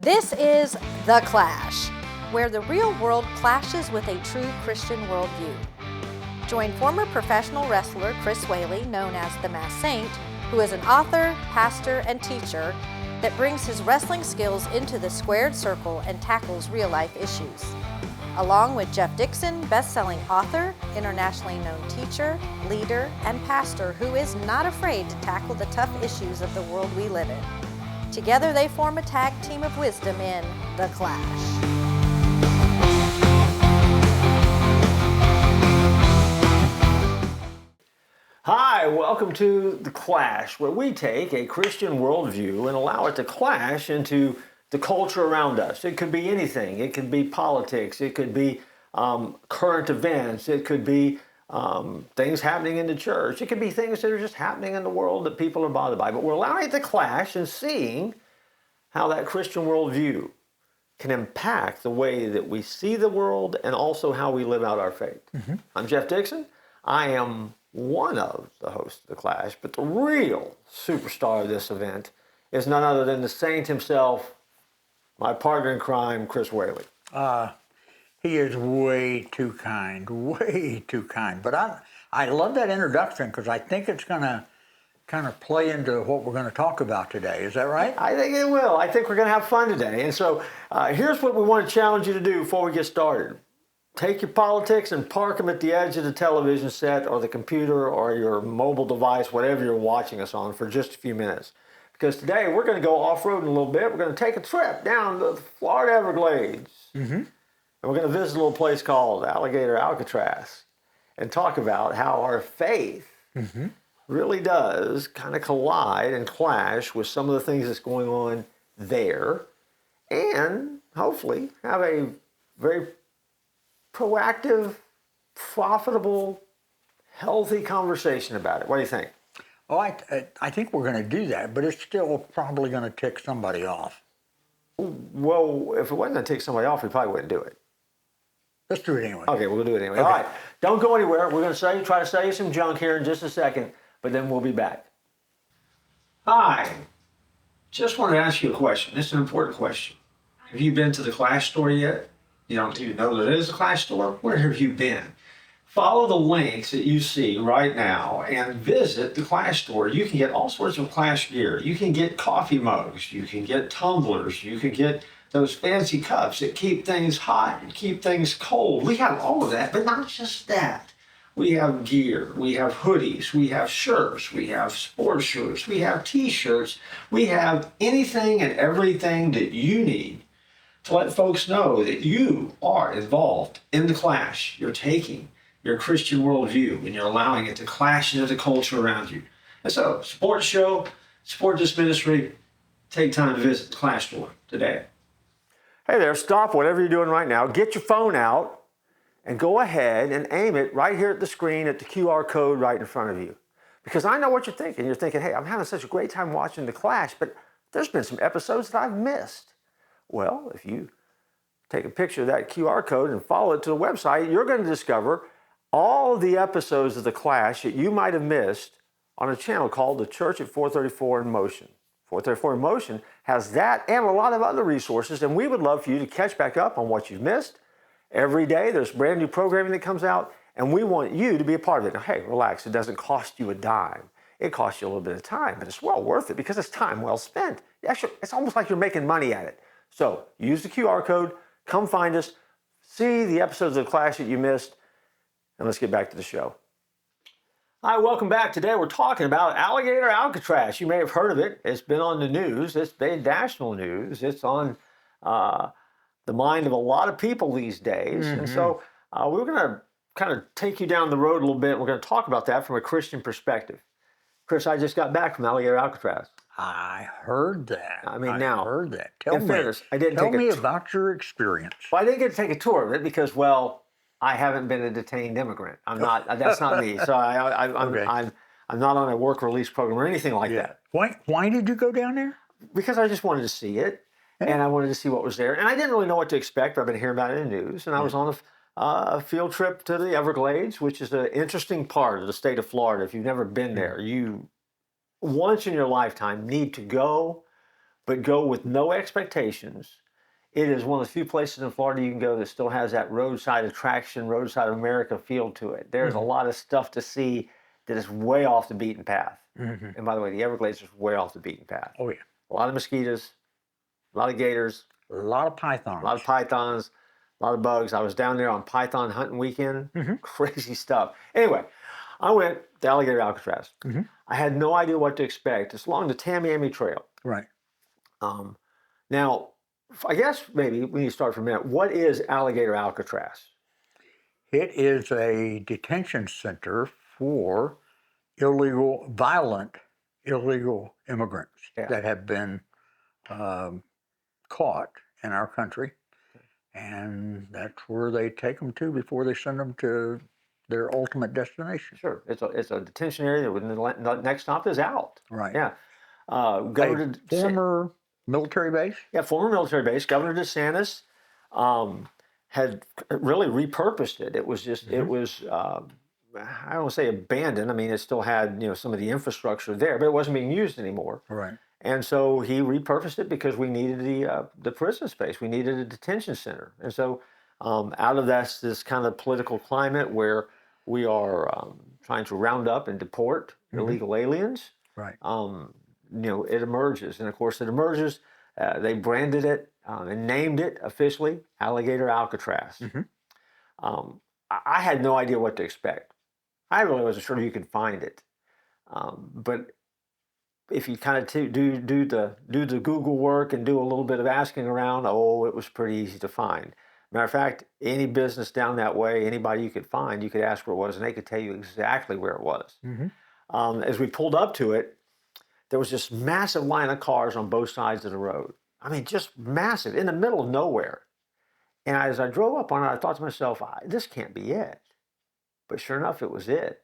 This is The Clash, where the real world clashes with a true Christian worldview. Join former professional wrestler Chris Whaley, known as the Masked Saint, who is an author, pastor, and teacher that brings his wrestling skills into the squared circle and tackles real-life issues. Along with Jeff Dixon, best-selling author, internationally known teacher, leader, and pastor who is not afraid to tackle the tough issues of the world we live in. Together they form a tag team of wisdom in The Clash. Hi, welcome to The Clash, where we take a Christian worldview and allow it to clash into the culture around us. It could be anything. It could be politics. It could be current events. It could be things happening in the church. It could be things that are just happening in the world that people are bothered by. But we're allowing it to clash and seeing how that Christian worldview can impact the way that we see the world and also how we live out our faith. I'm Jeff Dixon. I am one of the hosts of The Clash, but the real superstar of this event is none other than the saint himself, my partner in crime, Chris Whaley. He is way too kind, way too kind. But I love that introduction because I think it's going to kind of play into what we're going to talk about today. Is that right? I think it will. I think we're going to have fun today. And so here's what we want to challenge you to do before we get started. Take your politics and park them at the edge of the television set or the computer or your mobile device, whatever you're watching us on, for just a few minutes. Because today we're going to go off-roading a little bit. We're going to take a trip down to the Florida Everglades. And we're going to visit a little place called Alligator Alcatraz and talk about how our faith really does kind of collide and clash with some of the things that's going on there, and hopefully have a very proactive, profitable, healthy conversation about it. What do you think? Oh, I think we're going to do that, but it's still probably going to tick somebody off. Well, if it wasn't going to tick somebody off, we probably wouldn't do it. Let's do it anyway. Okay, we'll do it anyway. Okay. All right, don't go anywhere. We're going to try to sell you some junk here in just a second, but then we'll be back. Hi. Just wanted to ask you a question. This is an important question. Have you been to the Clash store yet? You don't even know that it is a Clash store? Where have you been? Follow the links that you see right now and visit the Clash store. You can get all sorts of Clash gear. You can get coffee mugs. You can get tumblers. You can get those fancy cups that keep things hot and keep things cold. We have all of that, but not just that. We have gear, we have hoodies, we have shirts, we have sports shirts, we have t-shirts. We have anything and everything that you need to let folks know that you are involved in the Clash. You're taking your Christian worldview and you're allowing it to clash into the culture around you. And so, support the show, support this ministry, take time to visit the Clash store today. Hey there, stop whatever you're doing right now. Get your phone out and go ahead and aim it right here at the screen at the QR code right in front of you. Because I know what you're thinking. You're thinking, hey, I'm having such a great time watching The Clash, but there's been some episodes that I've missed. Well, if you take a picture of that QR code and follow it to the website, you're going to discover all the episodes of The Clash that you might have missed on a channel called The Church at 434 in Motion. 434 in Motion has that and a lot of other resources, and we would love for you to catch back up on what you've missed. Every day there's brand new programming that comes out, and we want you to be a part of it. Now, hey, relax, it doesn't cost you a dime. It costs you a little bit of time, but it's well worth it because it's time well spent. Actually, it's almost like you're making money at it. So use the QR code, come find us, see the episodes of The Clash that you missed, and let's get back to the show. Hi, welcome back. Today we're talking about Alligator Alcatraz. You may have heard of it. It's been on the news. It's been national news. It's on the mind of a lot of people these days. And so we're going to kind of take you down the road a little bit. We're going to talk about that from a Christian perspective. Chris, I just got back from Alligator Alcatraz. I heard that. I heard that. In fairness, I didn't tell me about your experience. Well, I didn't get to take a tour of it because, well, I haven't been a detained immigrant. I'm not. That's not me. So I'm not on a work release program or anything like that. Why did you go down there? Because I just wanted to see it, and I wanted to see what was there. And I didn't really know what to expect, but I've been hearing about it in the news. And I was on a field trip to the Everglades, which is an interesting part of the state of Florida. If you've never been there, you once in your lifetime need to go. but go with no expectations. It is one of the few places in Florida you can go that still has that roadside attraction, roadside America feel to it. There's a lot of stuff to see that is way off the beaten path. And by the way, the Everglades is way off the beaten path. Oh, yeah. A lot of mosquitoes, a lot of gators, A lot of pythons. a lot of pythons, a lot of bugs. I was down there on python hunting weekend. Crazy stuff. Anyway, I went to Alligator Alcatraz. I had no idea what to expect. It's along the Tamiami Trail. Right. Now, I guess maybe we need to start for a minute. What is Alligator Alcatraz? It is a detention center for violent illegal immigrants that have been caught in our country. And that's where they take them to before they send them to their ultimate destination. Sure. It's a detention area. The next stop is out. Right. Yeah. Former military base? Yeah, former military base. Governor DeSantis had really repurposed it. It was just, it was, I don't want to say abandoned. I mean, it still had, some of the infrastructure there, but it wasn't being used anymore. Right. And so he repurposed it because we needed the prison space. We needed a detention center. And so out of this kind of political climate where we are trying to round up and deport illegal aliens, right. It emerges. And of course, it emerges. They branded it and named it officially Alligator Alcatraz. I had no idea what to expect. I really wasn't sure you could find it. But if you kind of do the Google work and do a little bit of asking around, it was pretty easy to find. Matter of fact, any business down that way, anybody you could find, you could ask where it was, and they could tell you exactly where it was. As we pulled up to it, there was this massive line of cars on both sides of the road. I mean, just massive, in the middle of nowhere. And as I drove up on it, I thought to myself, this can't be it. But sure enough, it was it.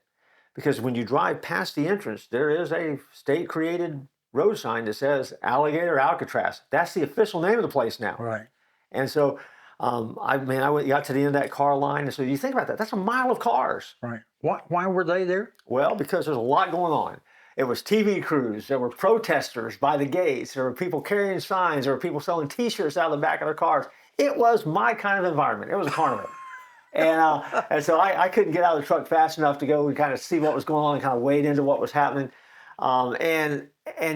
Because when you drive past the entrance, there is a state-created road sign that says Alligator Alcatraz. That's the official name of the place now. Right. And so, I got to the end of that car line, and so you think about that. That's a mile of cars. Right. Why were they there? Well, because there's a lot going on. It was TV crews. There were protesters by the gates. There were people carrying signs. There were people selling T-shirts out of the back of their cars. It was my kind of environment. It was a carnival. And so I couldn't get out of the truck fast enough to go and kind of see what was going on and kind of wade into what was happening. And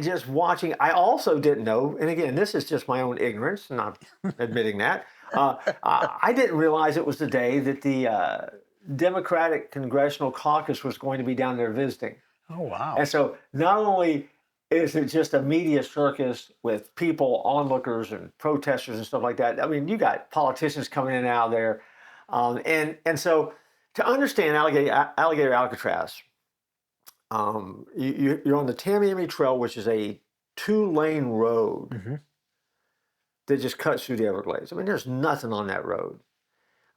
just watching, I also didn't know, and again, this is just my own ignorance, and I'm admitting that. I didn't realize it was the day that the Democratic Congressional Caucus was going to be down there visiting. Oh, wow. And so not only is it just a media circus with people, onlookers and protesters and stuff like that, I mean, you got politicians coming in and out of there. And so to understand Alligator Alcatraz, you're on the Tamiami Trail, which is a 2-lane road that just cuts through the Everglades. I mean, there's nothing on that road.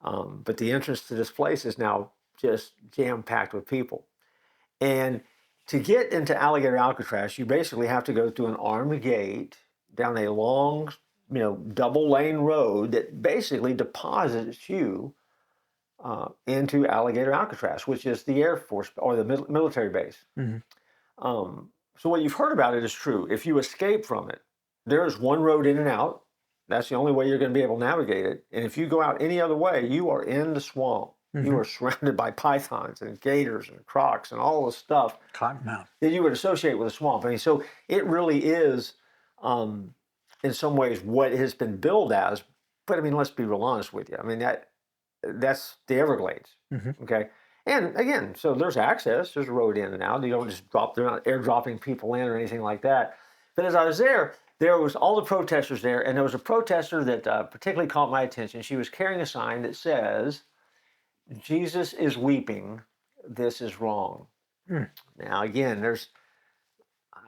But the entrance to this place is now just jam-packed with people. And to get into Alligator Alcatraz, you basically have to go through an armed gate down a long, double-lane road that basically deposits you into Alligator Alcatraz, which is the Air Force or the military base. So what you've heard about it is true. If you escape from it, there's one road in and out. That's the only way you're going to be able to navigate it. And if you go out any other way, you are in the swamp. You are surrounded by pythons and gators and crocs and all the stuff Cottonmouth that you would associate with a swamp. I mean, so it really is, in some ways, what it has been billed as. But I mean, let's be real honest with you. I mean, that's the Everglades. Okay. And again, so there's access, there's a road in and out. You don't just they're not airdropping people in or anything like that. But as I was there was all the protesters there, and there was a protester that particularly caught my attention. She was carrying a sign that says, "Jesus is weeping, this is wrong." Now, again,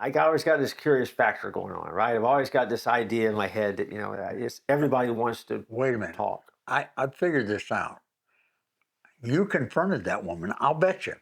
I always got this curious factor going on, right? I've always got this idea in my head that, everybody wants to Wait a minute. talk. I figured this out. You confronted that woman, I'll bet you.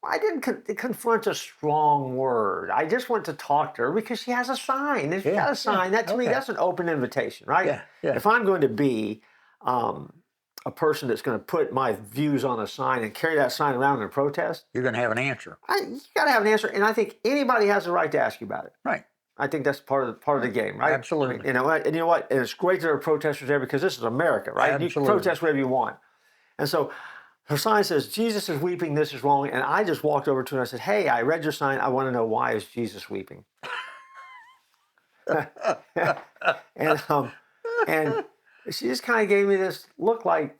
I didn't confront a strong word. I just went to talk to her because she has a sign. If she got a sign, that to me, that's an open invitation, right? Yeah. If I'm going to be a person that's going to put my views on a sign and carry that sign around in a protest, You're going to have an answer. you got to have an answer. And I think anybody has the right to ask you about it. Right. I think that's part of the game, right? Absolutely. I mean, you know what? And you know what? And it's great there are protesters there because this is America, right? You can Absolutely. protest whatever you want. And so her sign says, Jesus is weeping, this is wrong. And I just walked over to her and I said, hey, I read your sign. I want to know, why is Jesus weeping? And she just kind of gave me this look like,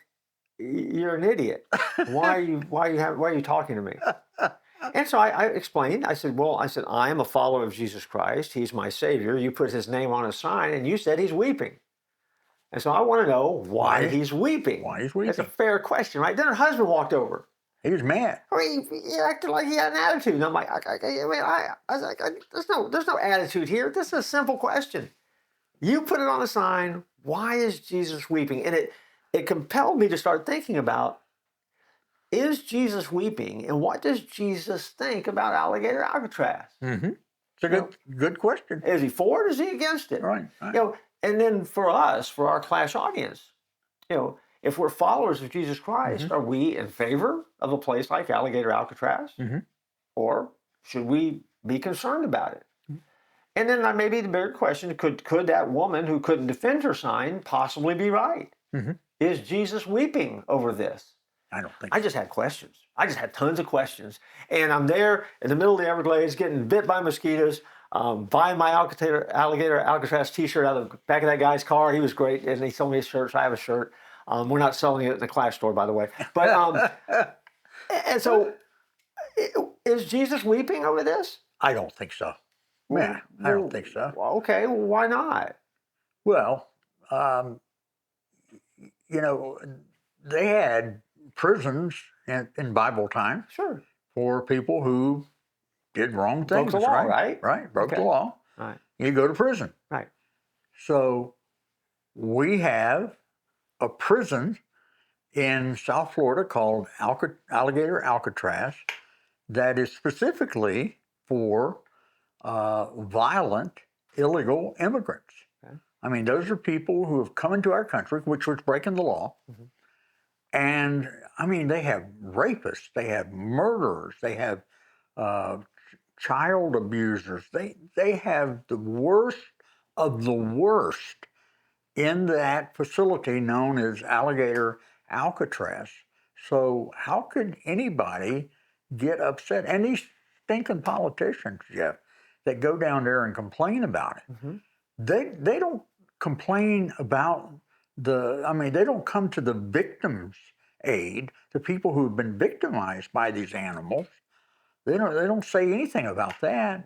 you're an idiot. Why are you talking to me? And so I explained. I said, I am a follower of Jesus Christ. He's my Savior. You put his name on a sign, and you said he's weeping. And so I want to know why he's weeping. Why he's weeping? That's a fair question, right? Then her husband walked over. He was mad. I mean, he acted like he had an attitude. And I'm like, I was like, there's no attitude here. This is a simple question. You put it on a sign. Why is Jesus weeping? And it compelled me to start thinking about, is Jesus weeping, and what does Jesus think about Alligator Alcatraz? Mm-hmm. It's a good question. Is he for it? Is he against it? Right. You know, and then for us, for our Clash audience, you know, if we're followers of Jesus Christ, are we in favor of a place like Alligator Alcatraz, or should we be concerned about it? And then maybe the bigger question: could that woman who couldn't defend her sign possibly be right? Is Jesus weeping over this? I don't think. I just had questions. I just had tons of questions. And I'm there in the middle of the Everglades getting bit by mosquitoes, buying my Alligator Alcatraz t-shirt out of the back of that guy's car. He was great. And he sold me a shirt, so I have a shirt. We're not selling it in the Clash store, by the way. But and so, is Jesus weeping over this? I don't think so. Yeah, I don't think so. Okay, well, why not? Well, you know, they had prisons in Bible times for people who did wrong things. Broke the law, right? Right, broke the law. Right. You go to prison. Right. So we have a prison in South Florida called Alligator Alcatraz that is specifically for violent, illegal immigrants. Okay. I mean, those are people who have come into our country, which was breaking the law. And I mean, they have rapists, they have murderers, they have child abusers. They have the worst of the worst in that facility known as Alligator Alcatraz. So how could anybody get upset? And these stinking politicians, Jeff, that go down there and complain about it, they don't complain about they don't come to the victims' aid, the people who have been victimized by these animals. They don't say anything about that,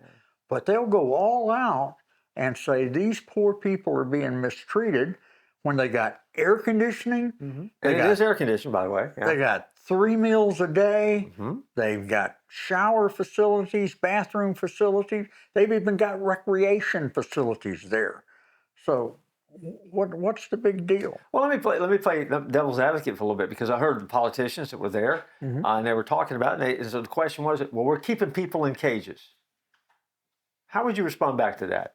but they'll go all out and say these poor people are being mistreated when they got air conditioning. And it is air conditioned, by the way. Yeah. They got 3 meals a day. They've got shower facilities, bathroom facilities. They've even got recreation facilities there. So what's the big deal? Well, let me play devil's advocate for a little bit, because I heard the politicians that were there and they were talking about it. And so the question was, well, we're keeping people in cages. How would you respond back to that?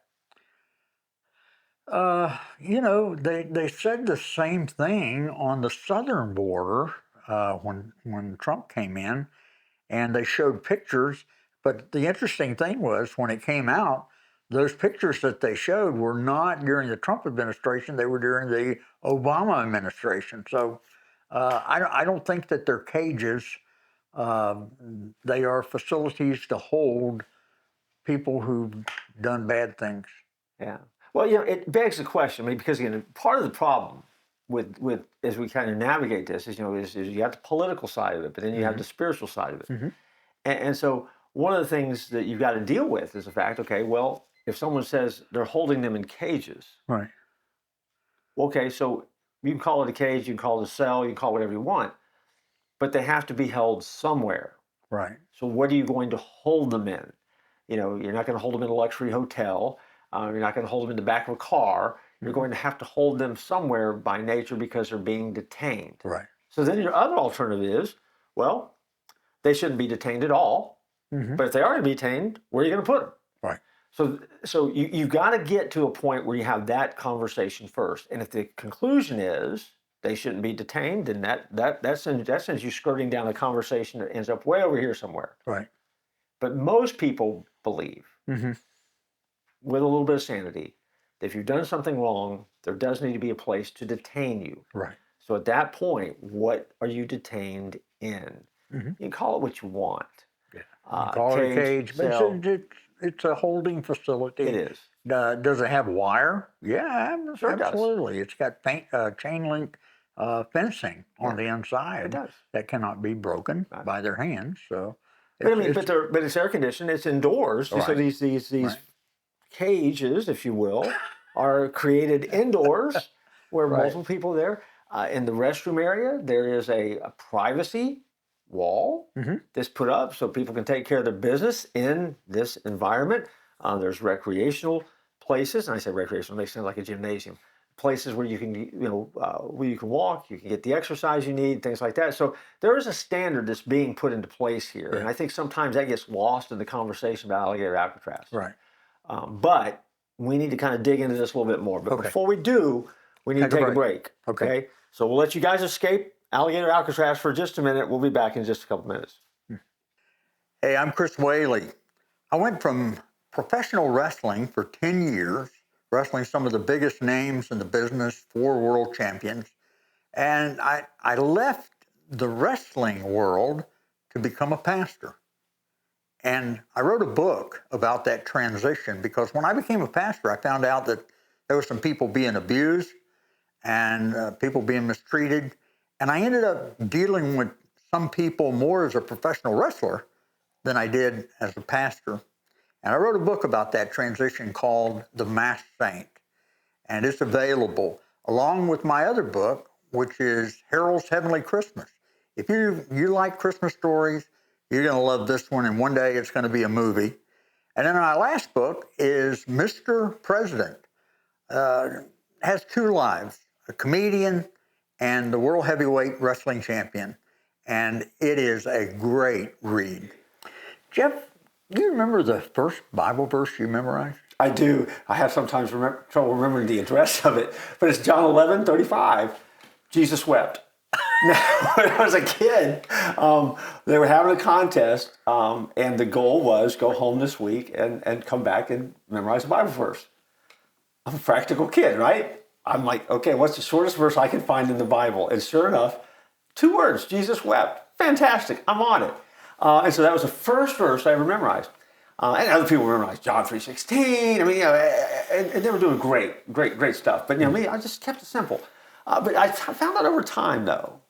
You know, they said the same thing on the southern border when Trump came in, and they showed pictures. But the interesting thing was, when it came out, those pictures that they showed were not during the Trump administration. They were during the Obama administration. So I don't think that they're cages. They are facilities to hold people who've done bad things. Yeah. Well, you know, it begs the question. I mean, because again, part of the problem with as we kind of navigate this is, you know, is you have the political side of it, but then you have the spiritual side of it. And so one of the things that you've got to deal with is the fact, okay, well, if someone says they're holding them in cages, right? Okay, so you can call it a cage, you can call it a cell, you can call it whatever you want, but they have to be held somewhere. Right. So what are you going to hold them in? You know, you're not going to hold them in a luxury hotel. You're not going to hold them in the back of a car. You're going to have to hold them somewhere by nature because they're being detained. Right. So then your other alternative is, well, they shouldn't be detained at all. But if they are to be detained, where are you going to put them? Right. So you've got to get to a point where you have that conversation first. And if the conclusion is they shouldn't be detained, then that sends you skirting down a conversation that ends up way over here somewhere. Right. But most people believe with a little bit of sanity, that if you've done something wrong, there does need to be a place to detain you. Right. So at that point, what are you detained in? Mm-hmm. You can call it what you want. Yeah. You call it a cage, but cell. it's a holding facility. It is. Does it have wire? Yeah, Sure does. absolutely. It's got chain link fencing on the inside. It does. That cannot be broken by their hands. So, but it's air conditioned. It's indoors. Right. So these cages, if you will, are created indoors where multiple people are there. In the restroom area, there is a privacy wall that's put up so people can take care of their business in this environment. There's recreational places, and I say recreational, they sound like a gymnasium. Places where you can, where you can walk, you can get the exercise you need, things like that. So there is a standard that's being put into place here, and I think sometimes that gets lost in the conversation about Alligator Alcatraz. Right. But we need to kind of dig into this a little bit more. But before we do, we need to take a break. Okay. So we'll let you guys escape Alligator Alcatraz for just a minute. We'll be back in just a couple minutes. Hey, I'm Chris Whaley. I went from professional wrestling for 10 years, wrestling some of the biggest names in the business, 4 world champions. And I left the wrestling world to become a pastor. And I wrote a book about that transition because when I became a pastor, I found out that there were some people being abused and people being mistreated. And I ended up dealing with some people more as a professional wrestler than I did as a pastor. And I wrote a book about that transition called The Masked Saint. And it's available along with my other book, which is Harold's Heavenly Christmas. If you like Christmas stories, you're going to love this one. And one day it's going to be a movie. And then my last book is Mr. President. Has 2 lives, a comedian and the world heavyweight wrestling champion. And it is a great read. Jeff, do you remember the first Bible verse you memorized? I do. I have sometimes trouble remembering the address of it, but it's John 11:35. Jesus wept. Now, when I was a kid, they were having a contest, and the goal was go home this week and come back and memorize a Bible verse. I'm a practical kid, right? I'm like, okay, what's the shortest verse I can find in the Bible? And sure enough, 2 words, Jesus wept. Fantastic, I'm on it. And so that was the first verse I ever memorized. And other people memorized John 3:16. I mean, and they were doing great stuff. But me, I just kept it simple. But I found out over time, though,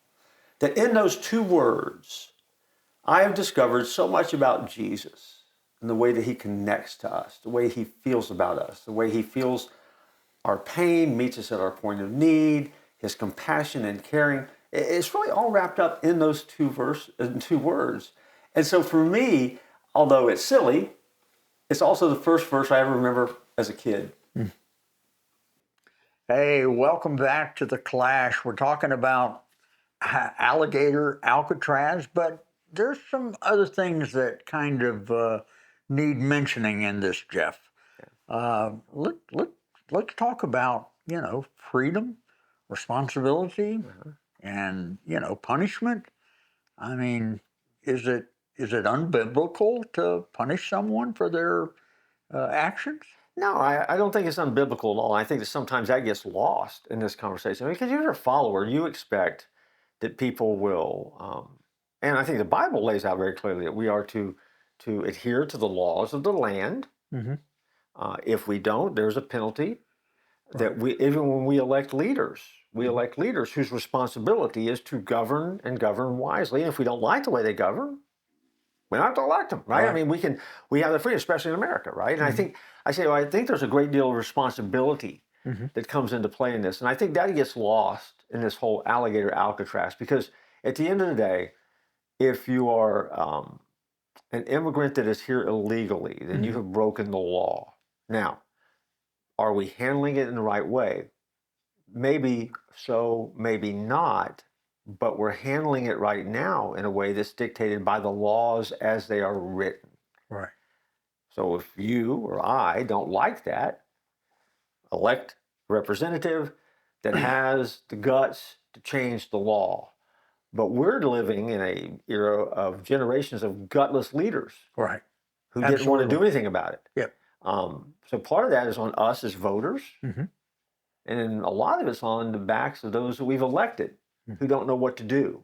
that in those 2 words, I have discovered so much about Jesus and the way that he connects to us, the way he feels about us, the way he feels our pain, meets us at our point of need, his compassion and caring. It's really all wrapped up in those 2 words. And so for me, although it's silly, it's also the first verse I ever remember as a kid. Hey, welcome back to The Clash. We're talking about Alligator Alcatraz, but there's some other things that kind of need mentioning in this, Jeff. Let's talk about, freedom, responsibility, and, punishment. I mean, is it unbiblical to punish someone for their actions? No, I don't think it's unbiblical at all. I think that sometimes that gets lost in this conversation. Because you're a follower, you expect that people will, and I think the Bible lays out very clearly that we are to adhere to the laws of the land. If we don't, there's a penalty. That even when we elect leaders whose responsibility is to govern and govern wisely. And if we don't like the way they govern, we don't have to elect them, right? I mean, we have the freedom, especially in America, right? And I think there's a great deal of responsibility that comes into play in this. And I think that gets lost in this whole Alligator Alcatraz, because at the end of the day, if you are an immigrant that is here illegally, then you have broken the law. Now, are we handling it in the right way? Maybe so, maybe not, but we're handling it right now in a way that's dictated by the laws as they are written. Right. So if you or I don't like that, elect a representative that has the guts to change the law. But we're living in an era of generations of gutless leaders, Right. who didn't want to do anything about it. Yep. So part of that is on us as voters, Mm-hmm. and then a lot of it's on the backs of those that we've elected who don't know what to do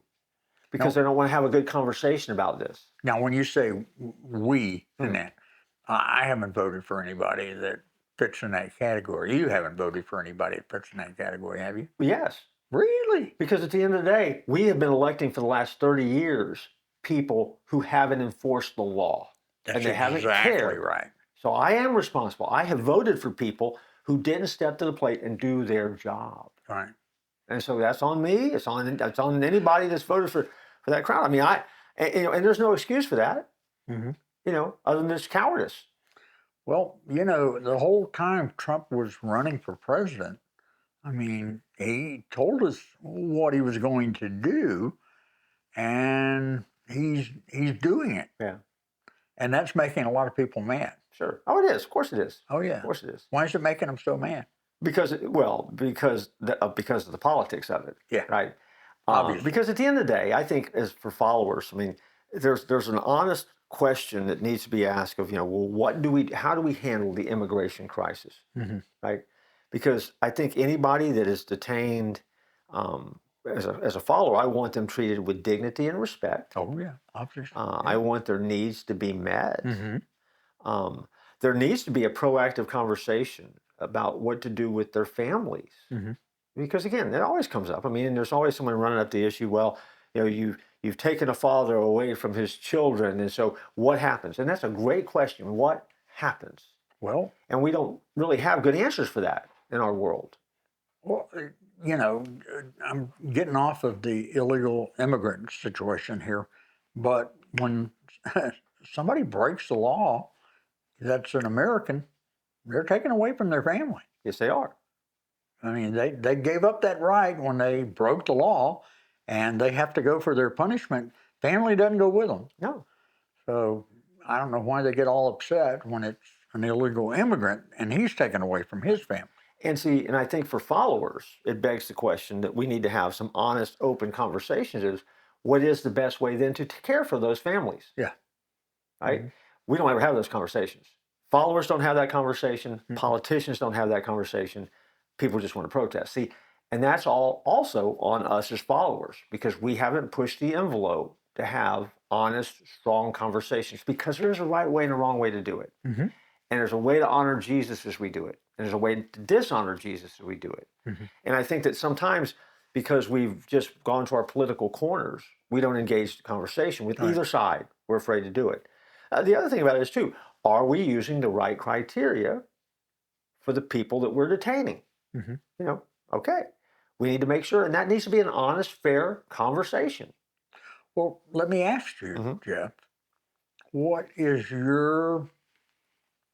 because they don't want to have a good conversation about this. Now, when you say we in Hmm. that, I haven't voted for anybody that fits in that category. You haven't voted for anybody that fits in that category, have you? Yes, Really? because at the end of the day, we have been electing for the last 30 years people who haven't enforced the law. That's and they haven't exactly cared. right. So I am responsible. I have voted for people who didn't step to the plate and do their job. Right. And so that's on me. It's on anybody that's voted for that crowd. I mean, and there's no excuse for that. Mm-hmm. Other than this cowardice. Well, the whole time Trump was running for president, I mean, he told us what he was going to do, and he's doing it. Yeah. And that's making a lot of people mad. Sure. Oh, it is. Of course it is. Oh, yeah. Of course it is. Why is it making them so mad? Because of the politics of it. Yeah. Right. Obviously. Because at the end of the day, I think as for followers, I mean, there's an honest question that needs to be asked of, how do we handle the immigration crisis? Mm-hmm. Right? Because I think anybody that is detained as a follower, I want them treated with dignity and respect. Oh, yeah, obviously. I want their needs to be met. Mm-hmm. There needs to be a proactive conversation about what to do with their families. Mm-hmm. Because again, that always comes up. I mean, there's always someone running up the issue, well, you've taken a father away from his children, and so what happens? And that's a great question. What happens? Well, And we don't really have good answers for that in our world. Well, I'm getting off of the illegal immigrant situation here, but when somebody breaks the law that's an American, they're taken away from their family. Yes, they are. I mean, they gave up that right when they broke the law, and they have to go for their punishment. Family doesn't go with them. No. So I don't know why they get all upset when it's an illegal immigrant and he's taken away from his family. And I think for followers, it begs the question that we need to have some honest, open conversations is, what is the best way then to care for those families? Yeah. Right? Mm-hmm. We don't ever have those conversations. Followers don't have that conversation. Mm-hmm. Politicians don't have that conversation. People just want to protest. See, and that's all also on us as followers because we haven't pushed the envelope to have honest, strong conversations because there's a right way and a wrong way to do it. Mm-hmm. And there's a way to honor Jesus as we do it. And there's a way to dishonor Jesus as we do it. Mm-hmm. And I think that sometimes because we've just gone to our political corners, we don't engage the conversation with either side. We're afraid to do it. The other thing about it is too, are we using the right criteria for the people that we're detaining? Mm-hmm. Okay. We need to make sure, and that needs to be an honest, fair conversation. Well, let me ask you, Mm-hmm. Jeff, what is your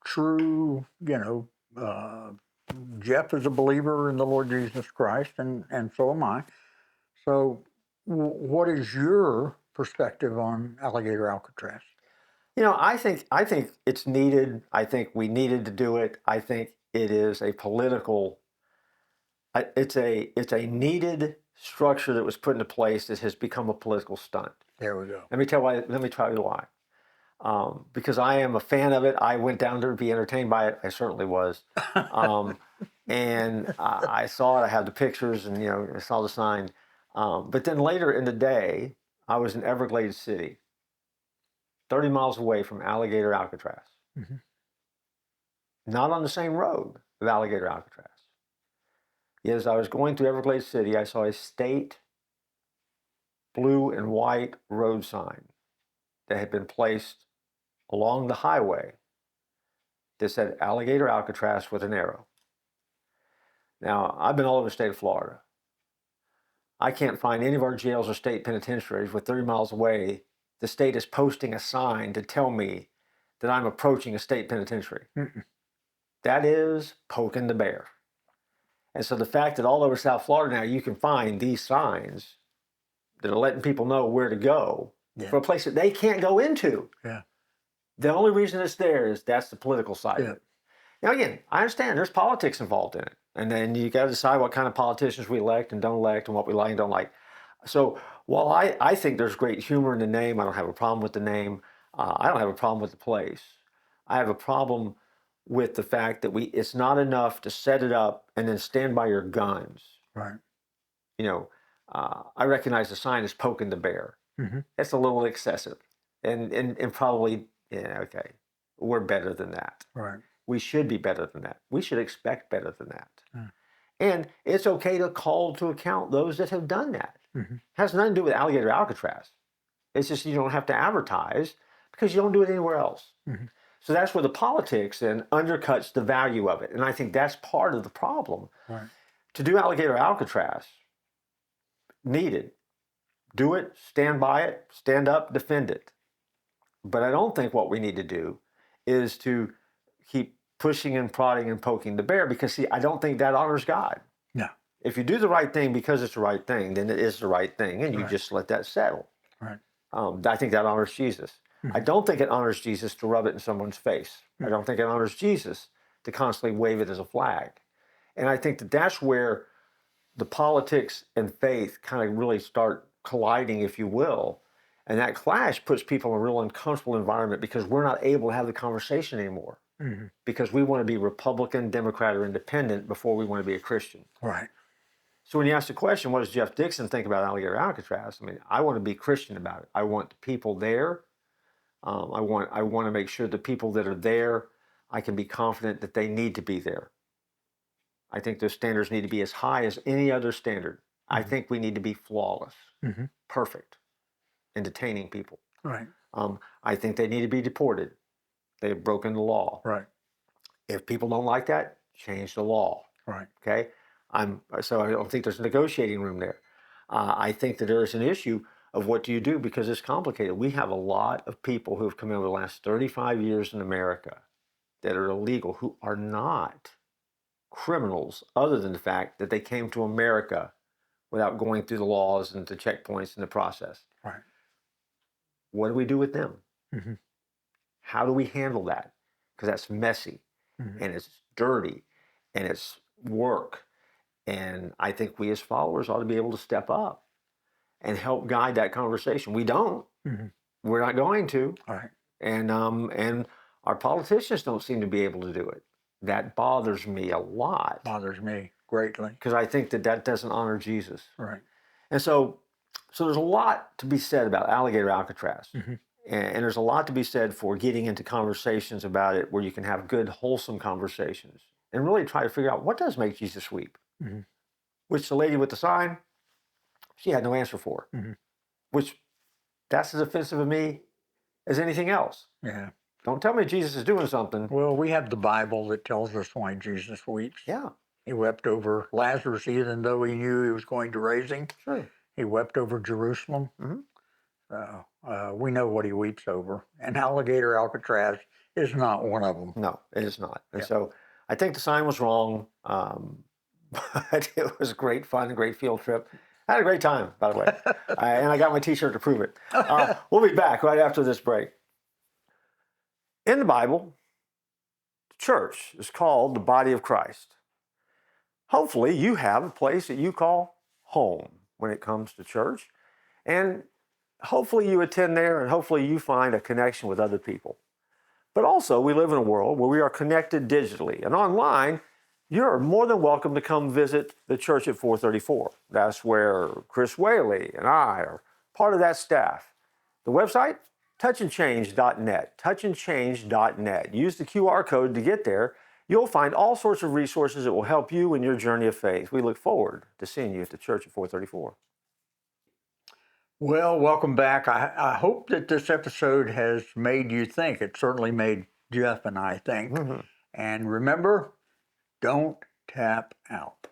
true, Jeff is a believer in the Lord Jesus Christ, and so am I. So what is your perspective on Alligator Alcatraz? I think it's needed. I think we needed to do it. I think it is a political. It's a needed structure that was put into place that has become a political stunt. There we go. Let me tell you why. Because I am a fan of it. I went down there to be entertained by it. I certainly was. And I saw it. I had the pictures, and I saw the sign. But then later in the day, I was in Everglades City, 30 miles away from Alligator Alcatraz. Mm-hmm. Not on the same road with Alligator Alcatraz. Yet as I was going through Everglades City, I saw a state blue and white road sign that had been placed along the highway that said Alligator Alcatraz with an arrow. Now, I've been all over the state of Florida. I can't find any of our jails or state penitentiaries where 30 miles away, the state is posting a sign to tell me that I'm approaching a state penitentiary. Mm-mm. That is poking the bear. And so the fact that all over South Florida now you can find these signs that are letting people know where to go for a place that they can't go into. Yeah. The only reason it's there is that's the political side of Yeah. it. Now again, I understand there's politics involved in it. And then you got to decide what kind of politicians we elect and don't elect and what we like and don't like. So while I think there's great humor in the name, I don't have a problem with the name. I don't have a problem with the place. I have a problem with the fact that it's not enough to set it up and then stand by your guns. Right. You know, I recognize the sign is poking the bear. Mm-hmm. It's a little excessive, and probably, yeah, okay, we're better than that. Right. We should be better than that. We should expect better than that. Mm. And it's okay to call to account those that have done that. Mm-hmm. It has nothing to do with Alligator Alcatraz. It's just you don't have to advertise because you don't do it anywhere else. Mm-hmm. So that's where the politics then undercuts the value of it. And I think that's part of the problem. Right. To do Alligator Alcatraz, needed. Do it, stand by it, stand up, defend it. But I don't think what we need to do is to keep pushing and prodding and poking the bear, because, see, I don't think that honors God. No. If you do the right thing because it's the right thing, then it is the right thing, and you Right. just let that settle. Right. I think that honors Jesus. Mm-hmm. I don't think it honors Jesus to rub it in someone's face. Mm-hmm. I don't think it honors Jesus to constantly wave it as a flag. And I think that that's where the politics and faith kind of really start colliding, if you will. And that clash puts people in a real uncomfortable environment because we're not able to have the conversation anymore. Mm-hmm. Because we want to be Republican, Democrat, or Independent before we want to be a Christian. Right. So when you ask the question, what does Jeff Dixon think about Alligator Alcatraz? I mean, I want to be Christian about it. I want the people there. I want to make sure the people that are there, I can be confident that they need to be there. I think those standards need to be as high as any other standard. Mm-hmm. I think we need to be flawless, mm-hmm. perfect in detaining people. Right. I think they need to be deported. They've broken the law. Right. If people don't like that, change the law. Right. Okay. So I don't think there's a negotiating room there. I think that there is an issue of what do you do, because it's complicated. We have a lot of people who have come in over the last 35 years in America that are illegal, who are not criminals, other than the fact that they came to America without going through the laws and the checkpoints in the process. Right. What do we do with them? Mm-hmm. How do we handle that? Because that's messy, mm-hmm. and it's dirty, and it's work. And I think we as followers ought to be able to step up and help guide that conversation. We don't. Mm-hmm. We're not going to. All right. And our politicians don't seem to be able to do it. That bothers me a lot. Bothers me greatly. Because I think that doesn't honor Jesus. Right. And so there's a lot to be said about Alligator Alcatraz. Mm-hmm. And there's a lot to be said for getting into conversations about it where you can have good, wholesome conversations and really try to figure out what does make Jesus weep. Mm-hmm. Which the lady with the sign, she had no answer for. Mm-hmm. Which, that's as offensive to me as anything else. Yeah. Don't tell me Jesus is doing something. Well, we have the Bible that tells us why Jesus weeps. Yeah. He wept over Lazarus even though he knew he was going to raise him. Sure. He wept over Jerusalem. Mm-hmm. We know what he weeps over. And Alligator Alcatraz is not one of them. No, it is not. And so I think the sign was wrong. But it was great fun, a great field trip. I had a great time, by the way. And I got my t-shirt to prove it. We'll be back right after this break. In the Bible, the church is called the body of Christ. Hopefully you have a place that you call home when it comes to church. And hopefully you attend there, and hopefully you find a connection with other people. But also, we live in a world where we are connected digitally. And online, you're more than welcome to come visit the church at 434. That's where Chris Whaley and I are part of that staff. The website, touchandchange.net, touchandchange.net. Use the QR code to get there. You'll find all sorts of resources that will help you in your journey of faith. We look forward to seeing you at the church at 434. Well, welcome back. I hope that this episode has made you think. It certainly made Jeff and I think. Mm-hmm. And remember, don't tap out.